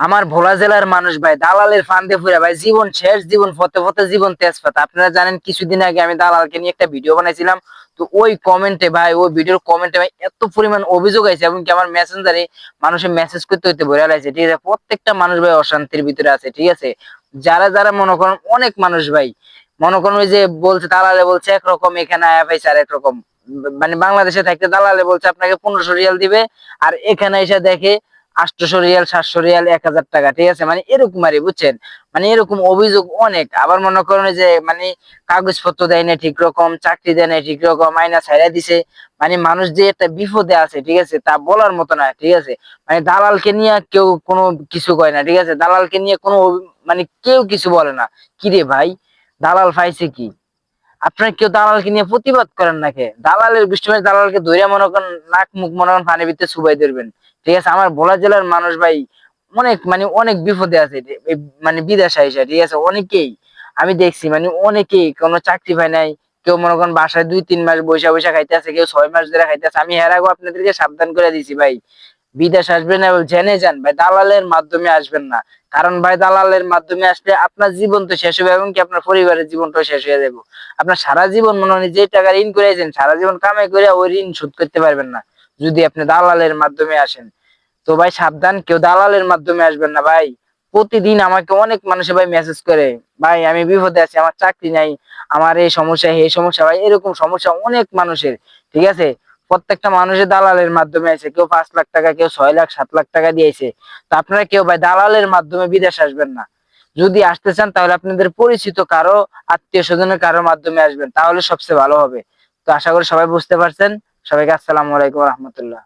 আমার ভোলা জেলার মানুষ ভাই দালালের ফান্দে পড়ে ভাই জীবন শেষ, জীবন ফতে ফতে, জীবন তেজপাত। আপনারা জানেন কিছুদিন আগে আমি দালালকে নিয়ে একটা ভিডিও বানাইছিলাম। তো ওই কমেন্টে ভাই, ওই ভিডিওর কমেন্টে ভাই এত পরিমাণ অভিযোগ আছে, এবং কি আমার মেসেঞ্জারে মানুষের মেসেজ করতে হইতে ভরে আছে, ঠিক আছে। প্রত্যেকটা মানুষ ভাই অশান্তির ভিতরে আছে, ঠিক আছে। যারা যারা মনে করেন, অনেক মানুষ ভাই মনে করেন ওই যে বলছে, দালালে বলছে একরকম, এখানে আয়া পাইছে আর একরকম। মানে বাংলাদেশে থাকতে দালালে বলছে আপনাকে 1500 রিয়াল দিবে, আর এখানে এসে দেখে 800 রিয়াল, 700 রিয়াল, 1000 টাকা, ঠিক আছে। মানে এরকম আর বুঝছেন, মানে এরকম অভিযোগ অনেক। আবার মনে করেন যে মানে কাগজপত্র দেয় না ঠিক রকম, চাকরি দেয় না ঠিক রকম, আয়না ছাইড়া দিছে। মানে মানুষ যে একটা বিপদে আছে, ঠিক আছে, তা বলার মতো না, ঠিক আছে। মানে দালালকে নিয়ে কেউ কোনো কিছু কয় না, ঠিক আছে। দালালকে নিয়ে কোনো মানে কেউ কিছু বলে না। কি রে ভাই, দালাল পাইছে কি? আপনার কেউ দালালকে নিয়ে প্রতিবাদ করেন নাকি? দালালের বিষ্ণু দালালকে ধরে মনে করেন নাক মুখ মনে করেন পানির ভিতরে চুবাই ধরবেন, ঠিক আছে। আমার ভোলা জেলার মানুষ ভাই অনেক মানে অনেক বিপদে আছে, মানে বিদেশে আইসা, ঠিক আছে। অনেকেই আমি দেখছি, মানে অনেকেই কোনো চাকরি পায় নাই। কেউ মনে করেন বাসায় 2-3 মাস বৈশা বৈশা খাইতে আছে, কেউ 6 মাস ধরে খাইতে আছে। আমি এর আগেও আপনাদেরকে সাবধান করে দিছি ভাই, বিদেশ আসবেন না জেনে যান ভাই, দালালের মাধ্যমে আসবেন না। কারণ ভাই দালালের মাধ্যমে আসলে আপনার জীবন তো শেষ হবে, এবং কি আপনার পরিবারের জীবনটাও শেষ হয়ে যাবে। আপনার সারা জীবন মনে হয় যে টাকা ঋণ করেছেন, সারা জীবন কামাই করে ওই ঋণ শোধ করতে পারবেন না যদি আপনি দালালের মাধ্যমে আসেন। তো ভাই সাবধান, কেউ দালালের মাধ্যমে আসবেন না ভাই। প্রতিদিন আমাকে অনেক মানুষে ভাই মেসেজ করে, ভাই আমি বিপদে আছি, আমার চাকরি নাই, আমার এই সমস্যা এই সমস্যা, ভাই এরকম সমস্যা অনেক মানুষের, ঠিক আছে। প্রত্যেকটা মানুষের দালালের মাধ্যমে আছে, কেউ 5 লাখ টাকা, কেউ 6 লাখ 7 লাখ টাকা দিয়েছে। তো আপনারা কেউ ভাই দালালের মাধ্যমে বিদেশ আসবেন না। যদি আসতে চান তাহলে আপনাদের পরিচিত কারো, আত্মীয় স্বজনের কারো মাধ্যমে আসবেন, তাহলে সবচেয়ে ভালো হবে। তো আশা করি সবাই বুঝতে পারছেন। সবাইকে আসসালামু আলাইকুম রহমতুল্লাহ।